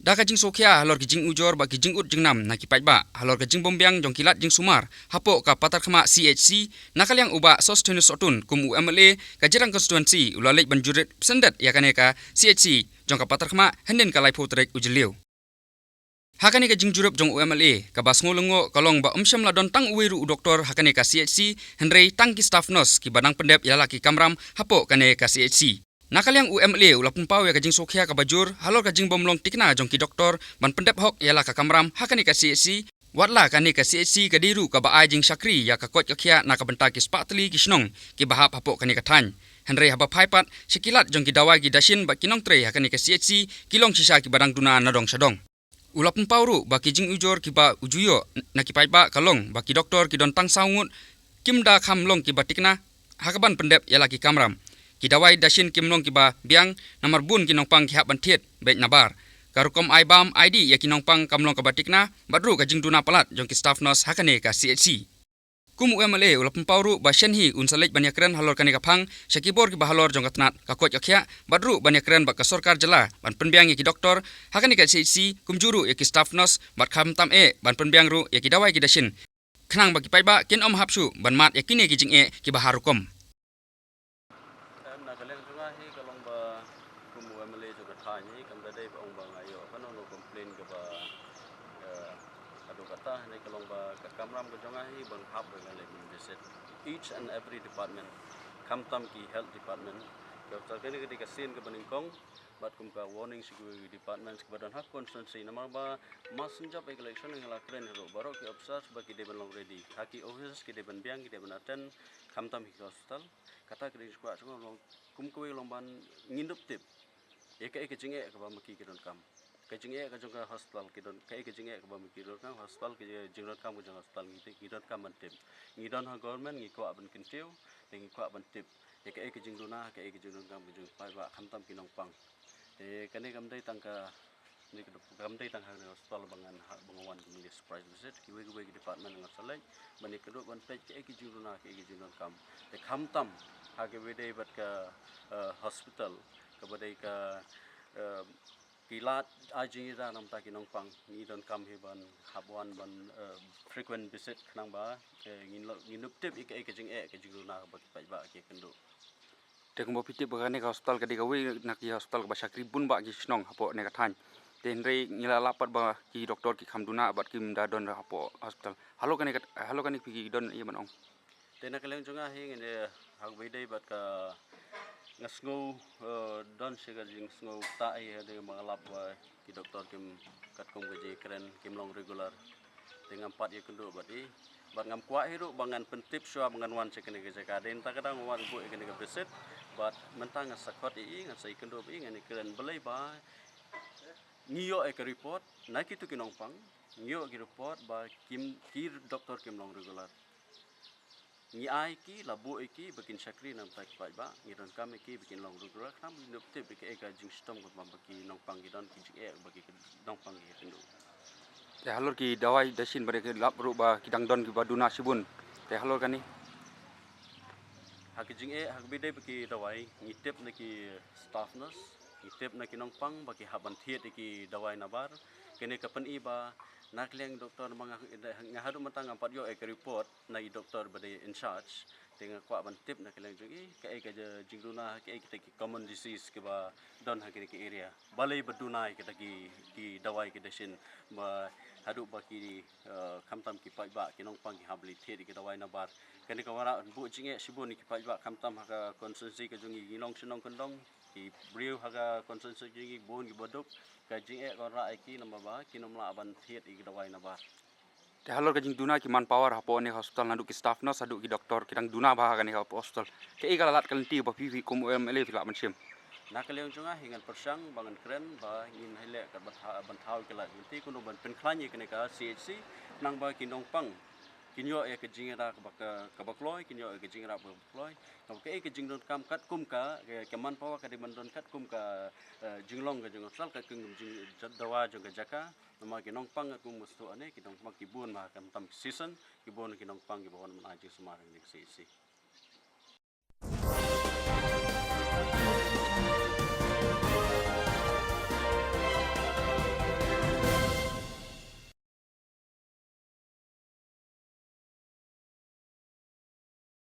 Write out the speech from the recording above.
Da ka jing sokhia halor ki jing ujor ba ki jing ut jing nam na ki pai ba halor ka jing bombyang jong kilat jing sumar hapo ka patar khama CHC nakaliang uba sostenus otun kum UMLA ka jirang constituency ulalek banjurit sendet yakane ka CHC jong ka patar khama henden ka lai photrek ujliu hakane ka jing jurup jong UMLA ka bas ngolongo kalong ba umsyam ladon tang uweru doktor hakane ka CHC henrei tang ki staff nurse ki badang pendep yala ki kamram hapo kane ka CHC nakaliang UMLA ulapun pau ya kajing sokhia ka bajur halor kajing bomlong tikna jong ki doktor ban pendep hok yala ka kamram hakani ka CHC watla kani ka CHC ka diru ka ba jing sakri ya ka kot ka khia na ka benta ki spatli ki snong ki bahap hapo kani ka than henry haba phaipat sikilat jong ki dawai ki dasin ba kinong tre hakani ka CHC kilong sisa ki badang duna nadong sadong ulapun pau ru ba ki jing ujor ki ba ujuyo na ki pai ba kalong ba ki doktor ki don tang saungut kimda khamlong ki batikna hakaban pendep yala ki kamram Kidawai dasin kimlong kiba biang namar bun kinongpang kihap bantiet baik nabar. Karukom aibam ID ya kinongpang kamlong kabatikna badru kajing duna palat jong ki staff nurse hakane ka CHC. Kum UMLA ulapun pauru ba shenhi unsalek banyakren halor kane kapang syakibor ki bahalor jong katnat kakot yakhya badru banyakren ba ka sorkar jela ban penbiang ya ki doktor hakane ka CHC kumjuru ya ki staff nurse bat kham tam ban penbiang ru ya ki dawai ki dasin. Khnang ba ki paiba kin om hapsu ban mat ya kine ki jing ki baharukom. Kalong ba kumu MLA juga tanya kam dadai ba ong ba ngayo kan ono komplain ke ba adu kata ni kalong ba ka kamram ko jongahi bang hab ba ngalai visit each and every department kam tam ki health department ke kene ke dikasin ke baningkong bat kum ka warning security department ke badan hak constituency namar ba masenjap election ngala kren ro barok ki officers ba ki deban long ready haki officers ki deban biang ki deban attend kam tam ki hospital kata kri squad long kum ko lomban ngindup tip eka jinge ka ba maki kidon kam ka jinge ka jong hospital kidon ka jinge ka ba maki kidon kam hospital ki jingrot kam jong hospital ngite kidon kam ban tip ngidon ha government ngi ko aban kintiu ngi ko aban tip eka jingduna ka jingdon kam jong pai ba khamtam kinong pang kane kam dai tangka ni kam dai tang ha hospital bangan bangawan kumi surprise visit ki we department ngasalai bani kedok ban pej ka jingduna ka jingdon kam khamtam hage wede bat ka hospital kabadai ka kilat ajing ida nam ta kinong pang ni don kam he ban habwan ban frequent visit nang ba nginup tip ika jing ka jinguna ba ba ke kendo Tekung bo pitip bagane ka hospital ka digawi na ki hospital ba sakri bun ba ki snong hapo ne ka than tenrei ngila lapat ba ki doktor ki khamduna bat ki mda don hapo hospital halo kane ki don iya manong tena kaleng jonga he ngene hak bedai bat ka ngasngo don siga jing sngo ta ai de mangalap ba ki doktor kim katkom gaji keren kim long regular dengan 4 ye kendo bat bat ngam kwa hiru bangan pentip swa bangan wan sekene ge ka den ta kadang wan bu ekene ge beset bat mentang sakot ngan sai kendo ngani keren belai ba ngiyo ek report naki tu kinong pang ngiyo ki report ba kim ki doktor kim long regular ni ai ki labu iki bikin sakri nam tak pai ba ngiron kam iki bikin long regular kam nup tip ke ka jing sistem ko baki nong pang gidan ki jing baki nong pang gi kendo te halor ki dawai dasin bare ki lap ru ba kidang don ki baduna sibun te halor kani hak jing hak bidai baki dawai ngitip na ki staff nurse ngitip na ki nong pang baki haban thiet ki dawai nabar kene kapan iba nakleng doktor mga ngahadu matang ampat yo ek report na i doktor bade in charge dengan kwa ban tip na keleng jungi ka jingduna ka kita ki common disease ke ba don ha ki area balai badunai kita ki dawai ki desin ba hadu ba ki khamtam ki pai ba ki nong pang ki habli the ki dawai na bar kani ka wara bu jinge sibun ki pai ba khamtam ha consistency ka jungi ginong sinong kendong ki briu ha consistency jungi bon ki bodok ka jinge ko ra ki namba ba ki nomla aban the ki dawai na bar te halor ka jing duna ki manpower hapo ne hospital nadu ki staff nurse adu ki doktor kidang duna ba ka ne hospital ke i kala lat kalenti ba pivi kum UMLA fila mansim nakaleng jonga hingan persang bangan keren ba ngin hele ka banthau kala nti kuno ban penklanye kene ka CHC nang ba kinong pang kinyo e ke jingra ka bakloi kinyo e ke jingra ba bakloi ka ke jingdon kam kat kum ka ke manpower ka di mandon kat kum ka jinglong ka jong sal ka kum jing dawa jong ka jaka nama kinong pang kum mustu ane kinong pang kibun ma kam tam season kibun kinong pang kibun ma ji sumarang ni CHC